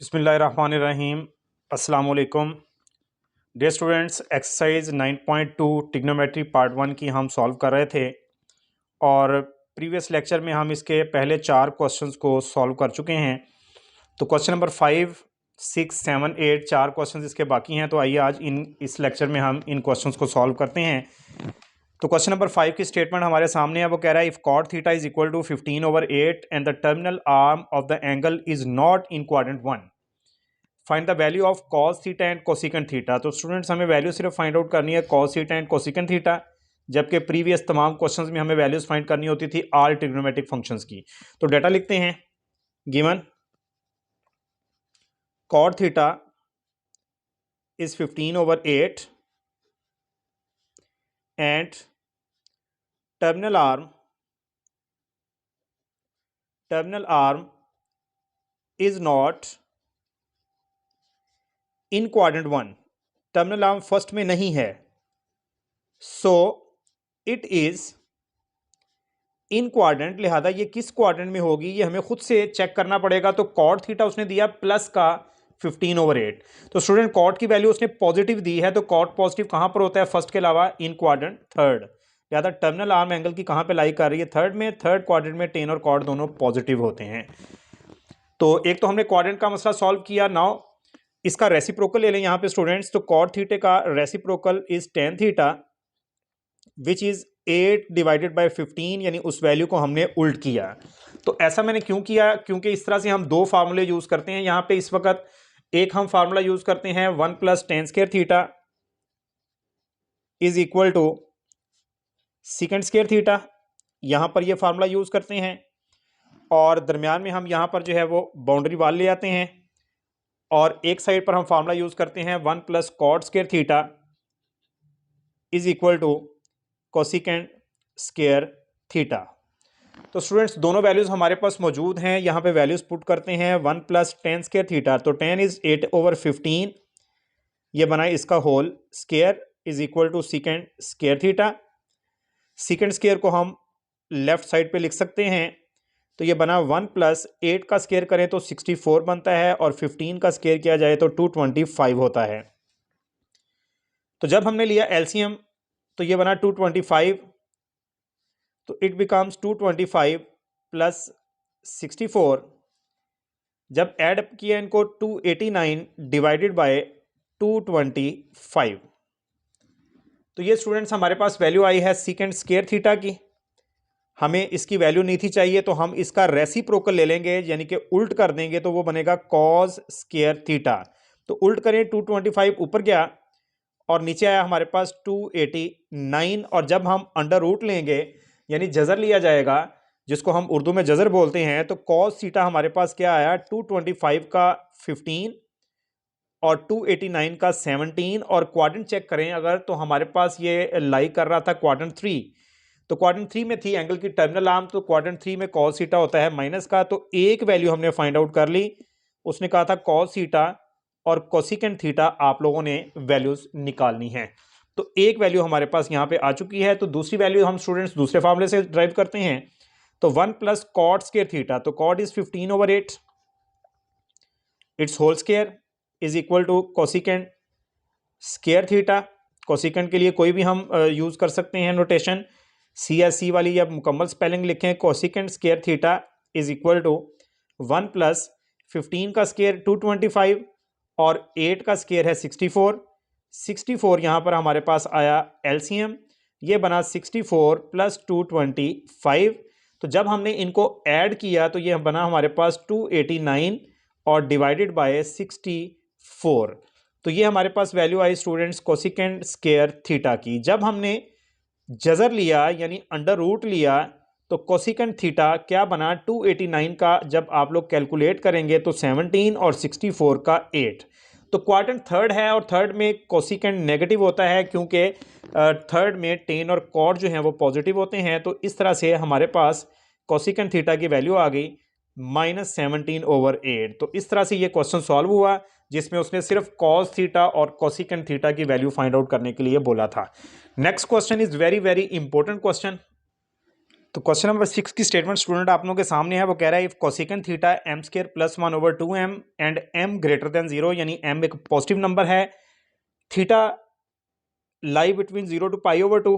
बिस्मिल्लाहिर्रहमानिर्रहीम। अस्सलाम वालेकुम dear students. Exercise 9.2 trigonometry part 1 की हम सॉल्व कर रहे थे और प्रीवियस लेक्चर में हम इसके पहले 4 क्वेश्चंस को सॉल्व कर चुके हैं। तो क्वेश्चन नंबर 5, 6, 7, 8 4 क्वेश्चंस इसके बाकी हैं। तो आइए आज इस लेक्चर में हम इन क्वेश्चंस को सॉल्व करते हैं। तो क्वेश्चन नंबर 5 की स्टेटमेंट हमारे सामने है। वो कह रहा है if cot theta is equal to 15/8 and the terminal arm of the angle is not in quadrant 1, find the value of cos theta and cosecant theta. तो स्टूडेंट्स हमें वैल्यू सिर्फ फाइंड आउट करनी है cos theta and cosecant theta, जबकि previous तमाम questions में हमें values find करनी होती थी ऑल ट्रिग्नोमेट्रिक फंक्शंस की। तो डाटा लिखते हैं। Given cot theta is 15/8 and terminal arm is not in quadrant 1। Terminal arm first में नहीं है, so it is in quadrant. लिहाजा ये किस क्वाड्रेंट में होगी ये हमें खुद से चेक करना पड़ेगा। तो कॉट थीटा उसने दिया प्लस का 15/8। तो स्टूडेंट कॉट की वैल्यू उसने पॉजिटिव दी है, तो कॉट पॉजिटिव कहां पर होता है? फर्स्ट के अलावा इन क्वाड्रेंट थर्ड। लिहाजा टर्मिनल आर्म एंगल की कहां पे लाई कर रही है? थर्ड में। थर्ड क्वाड्रेंट में टेन और कॉट दोनों पॉजिटिव होते हैं। तो एक तो हमने क्वाड्रेंट का मसला सॉल्व किया। नाउ इसका रेसिप्रोकल ले लें यहाँ पे स्टूडेंट्स। तो कॉट थीटे का reciprocal is tan theta which is 8 divided by 15, यानी उस वैल्यू को हमने उल्ट किया। तो ऐसा मैंने क्यों किया? क्योंकि इस तरह से हम दो फार्मूले यूज करते हैं यहाँ पे। इस वक्त एक हम फार्मूला यूज करते हैं 1 + tan² theta is equal to sec² theta. यहां पर ये फार्मूला यूज करते हैं और दरमियान में हम यहां पर जो है वो बाउंड्री वाल ले आते हैं और एक साइड पर हम फार्मूला यूज करते हैं 1 + cot² theta is equal to cosec² theta. तो स्टूडेंट्स दोनों वैल्यूज हमारे पास मौजूद हैं। यहाँ पे वैल्यूज पुट करते हैं 1 + tan² थीटा। तो tan इज 8/15, ये बना इसका whole square is equal to sec² theta. sec² को हम लेफ्ट साइड पे लिख सकते हैं। तो ये बना 1 + 8 का स्क्वायर करें तो 64 बनता है और 15 का स्क्वायर किया जाए तो 225 होता है। तो जब हमने लिया एलसीएम तो ये बना 225। तो इट बिकम्स 225 + 64। जब ऐड किया इनको 289 डिवाइडेड बाय 225। तो ये स्टूडेंट्स हमारे पास वैल्यू आई है sec² थीटा की। हमें इसकी वैल्यू नहीं थी चाहिए, तो हम इसका रेसिप्रोकल ले लेंगे, यानी कि उल्ट कर देंगे। तो वो बनेगा cos² थीटा। तो उल्ट करें, 225 ऊपर गया और नीचे आया हमारे पास 289। और जब हम अंडर रूट लेंगे यानी जजर लिया जाएगा, जिसको हम उर्दू में जजर बोलते हैं, तो cos थीटा हमारे पास क्या आया? 225 का 15 और 289 का 17। और क्वाड्रेंट चेक करें अगर, तो हमारे पास ये लाई कर रहा था क्वाड्रेंट 3। तो क्वाड्रेंट 3 में थी एंगल की टर्मिनल आर्म। तो क्वाड्रेंट 3 में cos थीटा होता है माइनस का। तो एक वैल्यू हमने फाइंड आउट कर ली। उसने कहा था cos थीटा और कोसिकेंट थीटा आप लोगों ने वैल्यूज निकालनी है। तो एक वैल्यू हमारे पास यहां पे आ चुकी है। तो दूसरी वैल्यू हम स्टूडेंट्स दूसरे फार्मूले से ड्राइव करते हैं। तो 1 + cot² थीटा। तो cot is 15/8, its whole square is equal to cosec² theta. Cosecant के लिए कोई भी हम यूज कर सकते हैं नोटेशन, CSC वाली, या मुकम्मल स्पेलिंग लिखें। cosec² theta is equal to 1 + 15 का स्क्वायर 225 और 8 का स्क्वायर है 64। 64 यहाँ पर हमारे पास आया एलसीएम, ये बना 64 + 225। तो जब हमने इनको ऐड किया तो ये बना हमारे पास 289 और डिवाइडेड बाय 64। तो ये हमारे पास वैल्यू आई स्टूडेंट्स cosec² थीटा की। जब हमने जजर लिया यानी अंडर रूट लिया तो कोसिकेंट थीटा क्या बना? 289 का जब आप लोग कैलकुलेट करेंगे तो 17 और 64 का 8। तो क्वाड्रेंट थर्ड है और थर्ड में कोसिकेंट नेगेटिव होता है, क्योंकि थर्ड में टेन और कॉट जो हैं वो पॉजिटिव होते हैं। तो इस तरह से हमारे पास कोसिकेंट थीटा की वैल्यू आ गई -17/8। तो इस तरह से ये क्वेश्चन सॉल्व हुआ, जिसमें उसने सिर्फ cos थीटा और कोसिकेंट थीटा की वैल्यू फाइंड आउट करने के लिए बोला था। Next question is very very important question. तो क्वेश्चन नंबर 6 की स्टेटमेंट स्टूडेंट आप लोगों के सामने है। वो कह रहा है if cosecant theta m square plus 1/2m and m greater than 0, यानी m एक पॉजिटिव नंबर है, थीटा लाई बिटवीन 0 to π/2,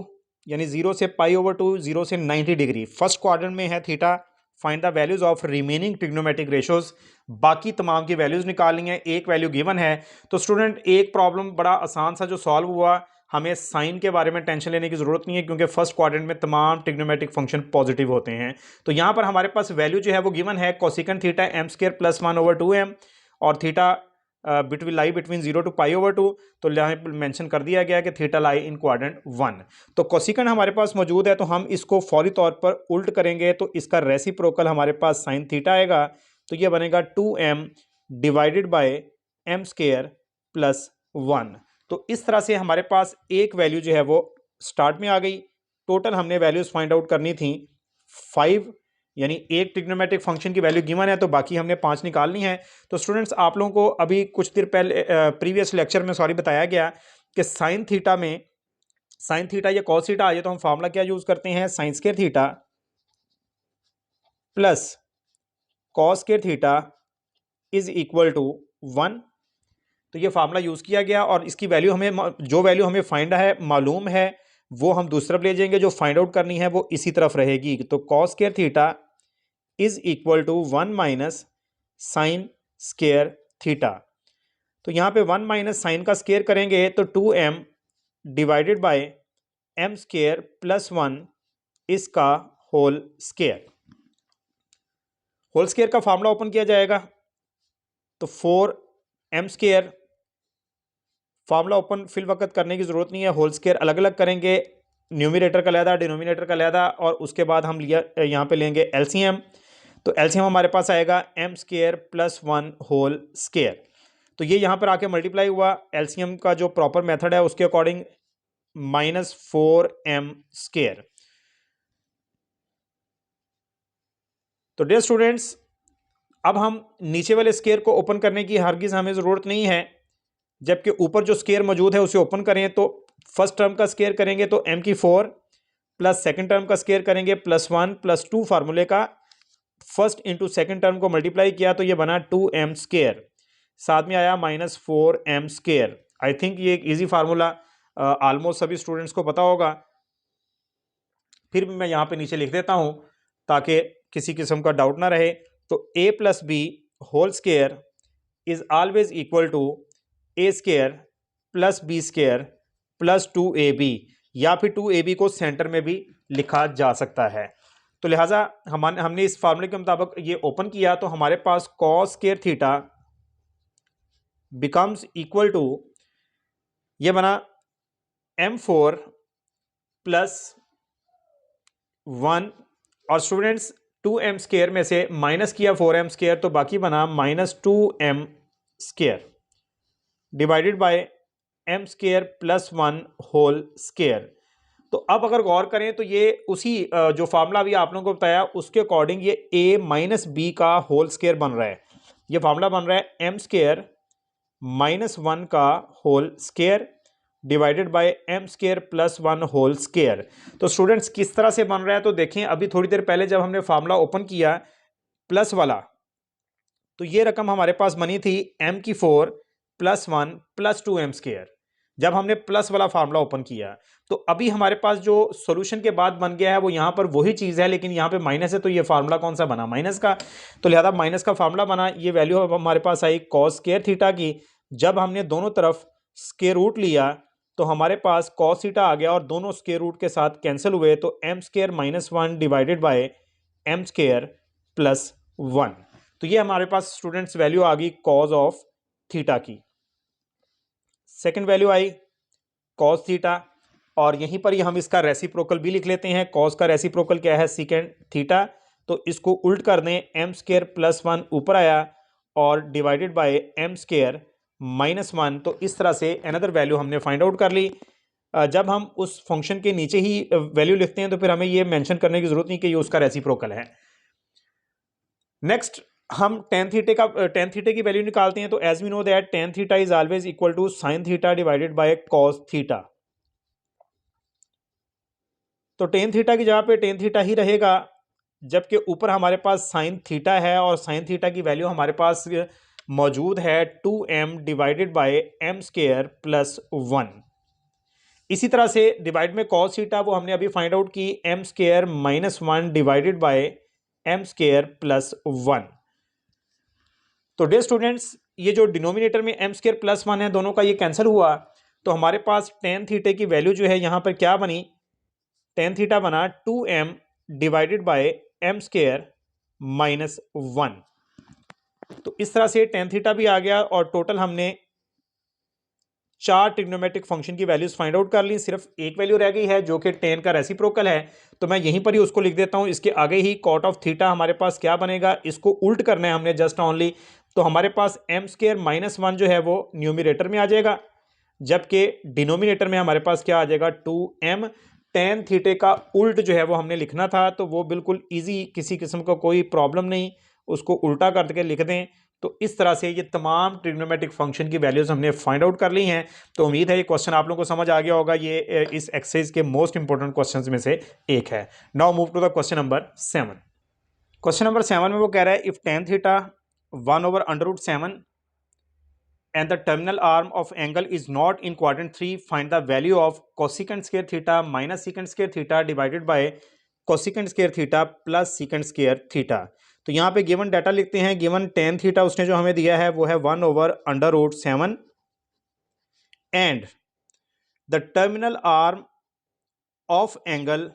यानी 0 से π/2, 0 से 90 डिग्री, फर्स्ट क्वाड्रेंट में है theta. Find the values of remaining trigonometric ratios, बाकी तमाम की वैल्यूज निकालनी है। एक वैल्यू गिवन है। तो स्टूडेंट एक प्रॉब्लम बड़ा आसान सा जो सॉल्व हुआ, हमें साइन के बारे में टेंशन लेने की जरूरत नहीं है क्योंकि फर्स्ट क्वाड्रेंट में तमाम ट्रिग्नोमेट्रिक फंक्शन पॉजिटिव होते हैं। तो यहां पर हमारे पास वैल्यू जो है वो गिवन है, cosecant theta m square plus 1/2m और थीटा लाई बिटवीन 0 to π/2। तो यहाँ पर मेंशन कर दिया गया कि थीटा लाई इन क्वाड्रेंट 1। तो कोसेकेंट हमारे पास मौजूद है, तो हम इसको फौरी तौर पर उल्ट करेंगे तो इसका रेसिप्रोकल हमारे पास साइन थीटा आएगा। तो ये बनेगा 2m divided by m square plus 1। तो इस तरह से हमारे पास एक वैल्यू जो है वो स्टार्ट में आ गई। टोटल हमने वैल्यूज फाइंड आउट करनी थी 5, यानी एक ट्रिग्नोमेट्रिक फंक्शन की वैल्यू गिवन है तो बाकी हमने 5 निकालनी है। तो स्टूडेंट्स आप लोगों को अभी कुछ देर पहले प्रीवियस लेक्चर में बताया गया कि साइन थीटा या कॉस थीटा आ जाए तो हम फार्मूला क्या यूज करते हैं, sine square theta plus cos square theta is equal to 1। तो ये फार्मूला यूज किया गया और इसकी वैल्यू जो वैल्यू हमें फाइंड है मालूम है वो हम दूसरी तरफ ले जाएंगे, जो फाइंड आउट करनी है वो इसी तरफ रहेगी। तो cos square theta is equal to 1 minus sine square theta. तो यहाँ पे 1 माइनस साइन का स्क्वायर करेंगे तो 2m divided by m square plus 1 इसका होल स्क्वायर। होल स्क्वायर का फार्मूला ओपन किया जाएगा तो 4m square, formula open fill वक्त करने की जरूरत नहीं है, होल स्क्वायर अलग अलग करेंगे, न्यूमरेटर का अलहदा डिनोमिनेटर का अलहदा, और उसके बाद हम यहाँ पे लेंगे एलसीएम। तो एलसीएम हमारे पास आएगा m square plus 1 whole square. तो ये यहाँ पर आके मल्टीप्लाई हुआ, एलसीएम का जो प्रॉपर मेथड है उसके अकॉर्डिंग -4m स्क्वायर। तो डियर स्टूडेंट्स, अब हम नीचे वाले स्क्वायर को ओपन करने की हरगिज हमें ज़रूरत नहीं है, जबकि ऊपर जो स्क्वायर मौजूद है उसे ओपन करें। तो फर्स्ट टर्म का स्क्वायर करेंगे तो m की 4 प्लस सेकंड टर्म का स्क्वायर करेंगे प्लस 1 प्लस 2, फार्मूले का फर्स्ट इंटू सेकंड टर्म को मल्टीप्लाई किया तो ये बना 2m स्क्वायर, साथ में आया -4m स्क्वायर। आई थिंक ये एक इजी फार्मूला ऑलमोस्ट सभी स्टूडेंट्स को पता होगा। फिर भी मैं यहाँ पे नीचे लिख देता हूँ ताकि किसी किस्म का डाउट ना रहे। तो a plus b whole square is always equal to a square plus b square plus 2ab, या फिर 2ab को सेंटर में भी लिखा जा सकता है। तो लिहाजा हमने इस फार्मूले के मुताबिक ये ओपन किया तो हमारे पास cos square theta becomes equal to, ये बना m4 प्लस 1, और स्टूडेंट्स 2m स्क्वायर में से माइनस किया 4m स्क्वायर तो बाकी बना -2m square divided by m square plus 1 whole square. तो अब अगर गौर करें तो ये उसी जो फार्मूला अभी आप लोगों को बताया उसके अकॉर्डिंग ये a माइनस बी का होल स्क्वायर बन रहा है। ये फार्मूला बन रहा है m स्क्वायर -1 का whole square divided by m square plus 1 whole square. तो स्टूडेंट्स किस तरह से बन रहा है तो देखें, अभी थोड़ी देर पहले जब हमने फार्मूला ओपन किया प्लस वाला तो ये रकम हमारे पास बनी थी m की 4 प्लस 1 प्लस 2m स्क्वायर, जब हमने प्लस वाला फार्मूला ओपन किया। तो अभी हमारे पास जो सॉल्यूशन के बाद बन गया है वो यहाँ पर वही चीज़ है, लेकिन यहाँ पे माइनस है तो ये फार्मूला कौन सा बना, माइनस का। तो लिहाजा माइनस का फार्मूला बना। ये वैल्यू हमारे पास आई कॉस स्क्वायर थीटा की। जब हमने दोनों तरफ स्क्वायर रूट लिया तो हमारे पास कॉस थीटा आ गया और दोनों स्क्वायर रूट के साथ कैंसिल हुए तो m square -1 divided by m square plus 1। तो ये हमारे पास स्टूडेंट्स वैल्यू आ गई कॉस ऑफ थीटा की। Second value I cos theta, और यहीं पर ही हम इसका रेसिप्रोकल भी लिख लेते हैं। कॉस का रेसिप्रोकल क्या है, सीकेंड थीटा। तो इसको उल्ट कर दें, m स्क्वायर प्लस 1 ऊपर आया और डिवाइडेड बाय m स्क्वायर -1। तो इस तरह से अनदर वैल्यू हमने फाइंड आउट कर ली। जब हम उस फंक्शन के नीचे ही वैल्यू लिखते हैं तो फिर हमें ये मेंशन करने की जरूरत नहीं कि ये उसका रेसिप्रोकल है। नेक्स्ट हम टेन थीटा की वैल्यू निकालते हैं। तो as we know that tan theta is always equal to sine theta divided by cos theta. तो टेन थीटा की जगह पे टेन थीटा ही रहेगा, जबकि ऊपर हमारे पास साइन थीटा है और साइन थीटा की वैल्यू हमारे पास मौजूद है 2m divided by m square plus 1। इसी तरह से डिवाइड में कॉस थीटा वो हमने अभी फाइंड आउट की m square minus 1 divided by m square plus 1। तो डे स्टूडेंट्स, ये जो डिनोमिनेटर में m स्क्वायर प्लस 1 है, दोनों का ये कैंसिल हुआ, तो हमारे पास टेन थीटे की वैल्यू जो है यहाँ पर क्या बनी, टेन थीटा बना 2m divided by m square minus 1। तो इस तरह से टेन थीटा भी आ गया और टोटल हमने 4 ट्रिग्नोमेट्रिक फंक्शन की वैल्यूज फाइंड आउट कर ली। सिर्फ एक वैल्यू रह गई है जो कि टेन का रेसिप्रोकल है, तो मैं यहीं पर ही उसको लिख देता हूं। इसके आगे ही कॉट ऑफ थीटा हमारे पास क्या बनेगा, इसको उल्ट करना है हमने जस्ट ओनली। तो हमारे पास m स्क्वायर माइनस 1 जो है वो न्यूमिनेटर में आ जाएगा, जबकि डिनोमिनेटर में हमारे पास क्या आ जाएगा 2m। टेन थीटे का उल्ट जो है वो हमने लिखना था, तो वो बिल्कुल ईजी, किसी किस्म का कोई प्रॉब्लम नहीं, उसको उल्टा करके लिख दें। तो इस तरह से ये तमाम ट्रिग्नोमेट्रिक फंक्शन की वैल्यूज हमने फाइंड आउट कर ली हैं। तो उम्मीद है ये क्वेश्चन आप लोगों को समझ आ गया होगा। ये इस एक्सरसाइज के मोस्ट इंपॉर्टेंट क्वेश्चंस में से एक है। Now move to the question number 7। Question number 7 में वो कह रहा है if tan theta 1/√7 and the terminal arm of angle is not in quadrant 3, find the value of cosecant square theta minus secant square theta divided by cosecant square theta plus secant square theta। तो यहाँ पे given data लिखते हैं। Given tan theta उसने जो हमें दिया है वो है 1/√7 and the terminal arm of angle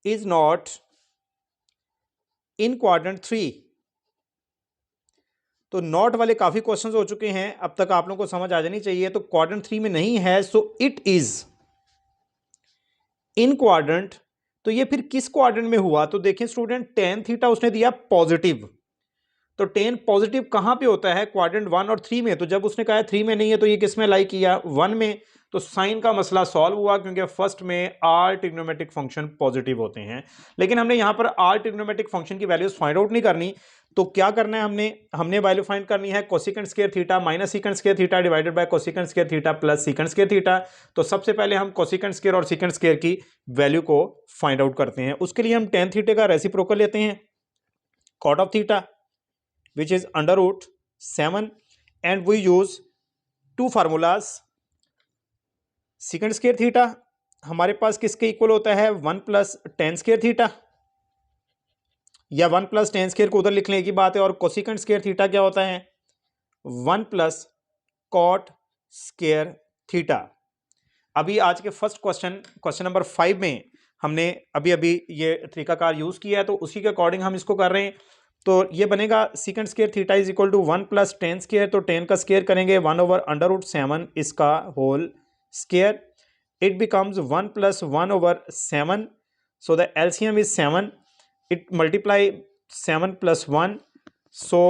is not in quadrant 3। तो नॉट वाले काफी क्वेश्चंस हो चुके हैं, अब तक आप लोगों को समझ आ जानी चाहिए। तो क्वाड्रेंट 3 में नहीं है, so it is in quadrant. तो ये फिर किस क्वाड्रेंट में हुआ, तो देखें स्टूडेंट, टेन थीटा उसने दिया पॉजिटिव, तो टेन पॉजिटिव कहां पे होता है, क्वाड्रेंट 1 और 3 में। तो जब उसने कहा 3 में नहीं है, तो ये किस में लाई किया, 1 में। तो साइन का मसला सॉल्व हुआ, क्योंकि फर्स्ट में आर ट्रिग्नोमेट्रिक फंक्शन पॉजिटिव होते हैं। लेकिन हमने यहां पर आर ट्रिग्नोमेट्रिक फंक्शन की वैल्यूज फाइंड आउट नहीं करनी, तो क्या करना है, हमने वैल्यू फाइंड करनी है cosecant square theta minus secant square theta divided by cosecant square theta plus secant square theta. तो सबसे पहले हम कोसेकेंट स्क्वायर और सीकेंट स्क्वायर की वैल्यू को फाइंड आउट करते हैं। उसके लिए हम टेन थीटा का रेसिप्रोकल लेते हैं, cot of theta which is √7 and we use two formulas। secant square theta हमारे पास किसके इक्वल होता है, 1 + tan स्क्वायर थीटा, या 1 + tan स्क्वायर को उधर लिख लें, एक ही बात है। और कोसेकेंट स्क्वायर थीटा क्या होता है, 1 + cot स्क्वायर थीटा। अभी आज के फर्स्ट क्वेश्चन नंबर 5 में हमने अभी ये तरीकाकार यूज किया है, तो उसी के अकॉर्डिंग हम इसको कर रहे हैं। तो ये बनेगा secant square theta is equal to 1 + tan square, तो tan का स्क्वायर करेंगे 1/√7 इसका whole square. It becomes 1 + 1/7, so the LCM is 7। It multiply 7 + 1, so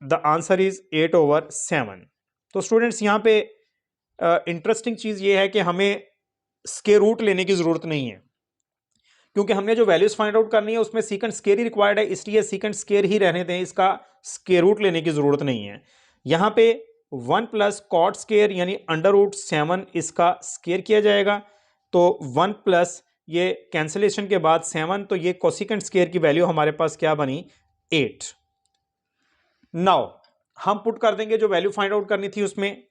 the answer is 8/7। तो स्टूडेंट्स यहाँ पे इंटरेस्टिंग चीज ये है कि हमें स्क्वायर रूट लेने की जरूरत नहीं है, क्योंकि हमने जो वैल्यूज फाइंड आउट करनी है उसमें सीकेंट स्क्वायर ही रिक्वायर्ड है, इसलिए सीकेंट स्क्वायर ही रहने दें, इसका स्क्वायर रूट लेने की जरूरत नहीं है। यहां पे 1 + cot स्क्वायर यानी √7 इसका स्क्वायर किया जाएगा, तो 1 प्लस ये कैंसिलेशन के बाद 7, तो ये कोसेकेंट स्क्वायर की वैल्यू हमारे पास क्या बनी, 8। नाउ हम पुट कर देंगे जो वैल्यू फाइंड आउट करनी थी उसमें।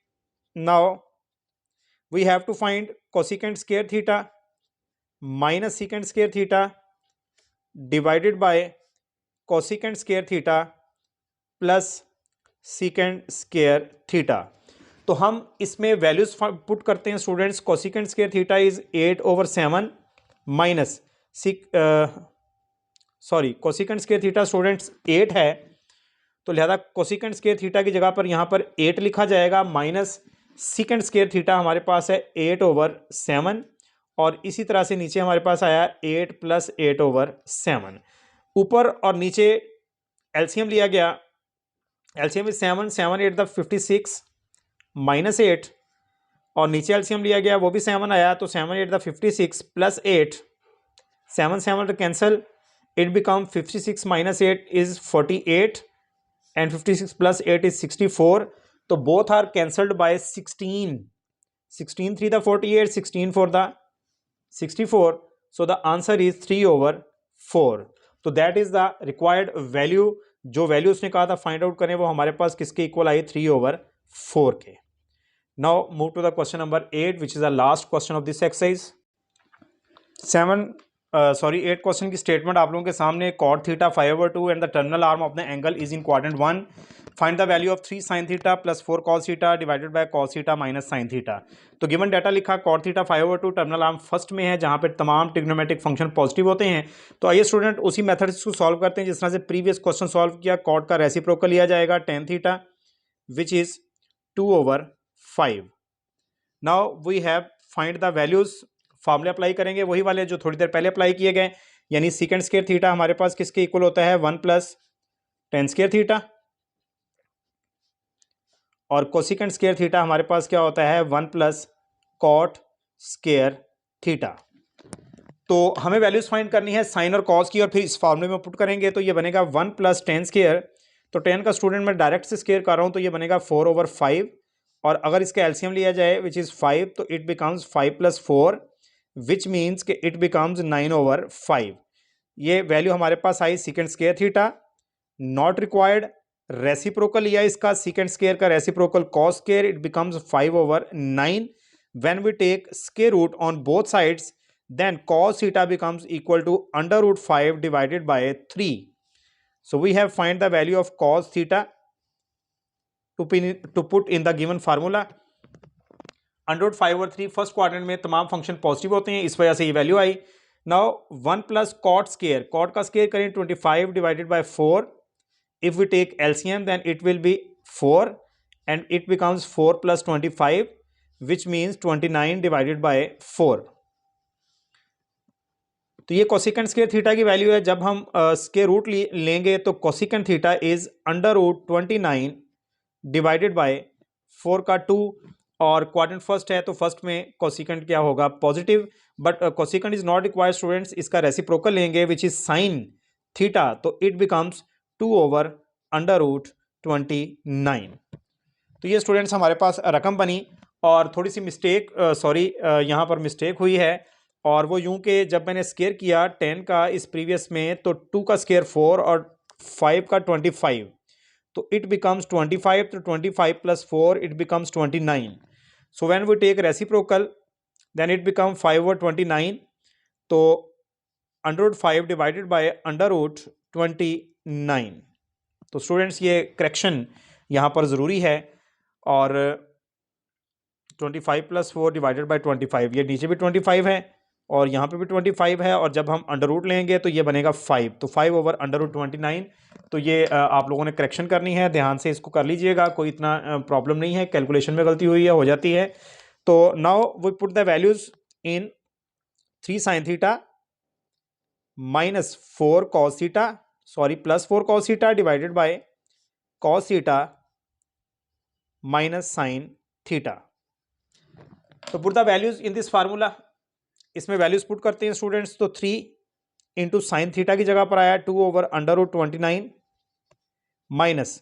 Now we have to find cosecant square theta minus secant square theta divided by cosecant square theta plus secant square theta. तो हम इसमें वैल्यूज पुट करते हैं students. Cosecant square theta is 8/7 minus cosecant square theta students 8 है, तो लिहाजा cosecant square theta की जगह पर यहां पर 8 लिखा जाएगा, माइनस सीकेंट स्क्वायर थीटा हमारे पास है 8/7, और इसी तरह से नीचे हमारे पास आया 8 + 8/7। ऊपर और नीचे एलसीएम लिया गया, एलसीएम इज 7, 7 8 56 माइनस 8, और नीचे एलसीएम लिया गया वो भी 7 आया, तो 7 8 56 plus 8, 7 7 to cancel, it become 56 minus 8 is 48 and 56 plus 8 is 64, तो both are cancelled by 16, 16 3 the 48, 16 4 the 64, so the answer is 3/4. तो that is the required value. जो वैल्यू उसने कहा था फाइंड आउट करें वो हमारे पास किसके इक्वल आई, 3/4 के। Now move to the question number 8 which is the last question of this exercise. 8 question की स्टेटमेंट आप लोगों के सामने। cot theta 5/2 and the terminal arm of the angle is in quadrant 1। Find the value of 3 sin theta plus 4 cos theta divided by cos theta minus sin theta. तो given data लिखा cot theta 5/2, terminal arm first में है जहां पे तमाम trigonometric function positive होते हैं। तो आइए स्टूडेंट उसी मेथड को सॉल्व करते हैं जिस तरह से प्रीवियस क्वेश्चन सॉल्व किया। cot का रेसिप्रोकल लिया जाएगा tan theta which is 2/5। Now we have find the values. फॉर्मूले अप्लाई करेंगे वही वाले जो थोड़ी देर पहले अप्लाई किए गए, यानी सीकेंड स्क्वायर थीटा हमारे पास किसके इक्वल होता है, 1 + tan स्क्वायर थीटा, और कोसिकेंड स्क्वायर थीटा हमारे पास क्या होता है, 1 + cot स्क्वायर थीटा। तो हमें वैल्यूज फाइंड करनी है साइन और कॉस की, और फिर इस फॉर्मूले में पुट करेंगे तो ये बनेगा 1 + tan स्क्वायर। तो tan का स्टूडेंट मैं डायरेक्ट से स्क्वायर कर रहा हूं तो ये बनेगा 4/5, और अगर इसका एलसीएम लिया जाए विच इज 5 तो इट बिकम्स 5 + 4 विच मीन्स कि इट बिकम्स 9/5। ये वैल्यू हमारे पास आई secant square theta, not required. Reciprocal लिया इसका, सीकेंड स्क्वायर का रेसिप्रोकल cos स्क्वायर, it becomes 5/9। When we take square root on both sides then cos theta becomes equal to √5 divided by 3। So we have find the value of cos theta to put in the given formula. √5/3 first quadrant में तमाम function positive होते हैं, इस वजह से ये value आई। Now 1 + cot square, cot का स्क्वायर करें 25 divided by 4। If we take LCM then it will be 4 and it becomes 4 + 25 which means 29 divided by 4। तो ये कोसिकेंड स्क्वायर थीटा की वैल्यू है। जब हम स्क्वायर रूट लेंगे तो cosecant theta is √29 divided by 4 का 2, और क्वाड्रेंट फर्स्ट है तो फर्स्ट में कोसिकेंड क्या होगा, positive, but cosecant is not required students. इसका रेसिप्रोकल लेंगे विच इज साइन थीटा, तो इट बिकम्स 2/√29। तो ये स्टूडेंट्स हमारे पास रकम बनी, और थोड़ी सी मिस्टेक यहाँ पर मिस्टेक हुई है, और वो यूं कि जब मैंने स्क्वायर किया 10 का इस प्रीवियस में तो 2 का स्क्वायर 4 और 5 का 25, तो इट बिकम्स 25, तो 25 + 4 it becomes 29। So when we take reciprocal then it become 5/29, तो √5 डिवाइडेड बाय √29। तो स्टूडेंट्स ये करेक्शन यहाँ पर ज़रूरी है, और 25 + 4 डिवाइडेड बाय 25, ये नीचे भी 25 है और यहाँ पे भी 25 है, और जब हम अंडर रूट लेंगे तो ये बनेगा 5, तो 5/√29। तो ये आप लोगों ने करेक्शन करनी है, ध्यान से इसको कर लीजिएगा, कोई इतना प्रॉब्लम नहीं है, कैलकुलेशन में गलती हुई है, हो जाती है। तो now we put the values in 3 sin theta -4 cos theta, +4 cos theta divided by cos theta minus sin theta. तो put the values in this formula. इसमें वैल्यूज पुट करते हैं स्टूडेंट्स, तो 3 × sin थीटा की जगह पर आया 2/√29 प्लस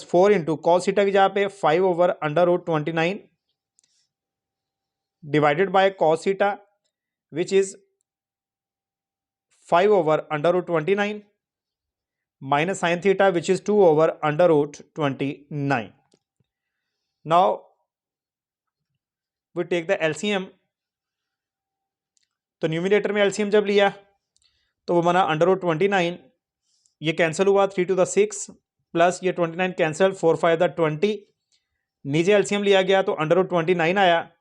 4 × cos थीटा की जगह पे 5/√29 divided by cos theta which is 5/√29 minus sin theta which is 2/√29। Now we take the LCM. तो न्यूमिनेटर में एलसीएम जब लिया तो वो बना √29, ये कैंसिल हुआ 3 to the 6 प्लस ये 29 कैंसिल 4 5 the 20, नीचे एलसीएम लिया गया तो √29 आया,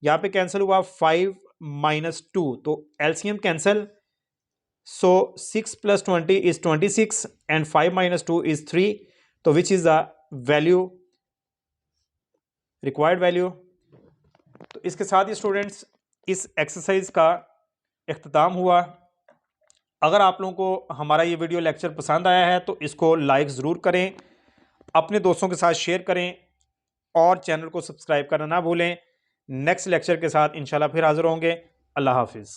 यहाँ पे कैंसिल हुआ 5 - 2, तो LCM cancel, so 6 + 20 is 26 and 5 - 2 is 3, तो विच is the value, required value. तो इसके साथ ही स्टूडेंट्स इस एक्सरसाइज का इख्तिताम हुआ। अगर आप लोगों को हमारा ये वीडियो लेक्चर पसंद आया है तो इसको लाइक ज़रूर करें, अपने दोस्तों के साथ शेयर करें, और चैनल को सब्सक्राइब करना ना भूलें। नेक्स्ट लेक्चर के साथ इंशाल्लाह फिर हाज़िर होंगे। अल्लाह हाफिज़।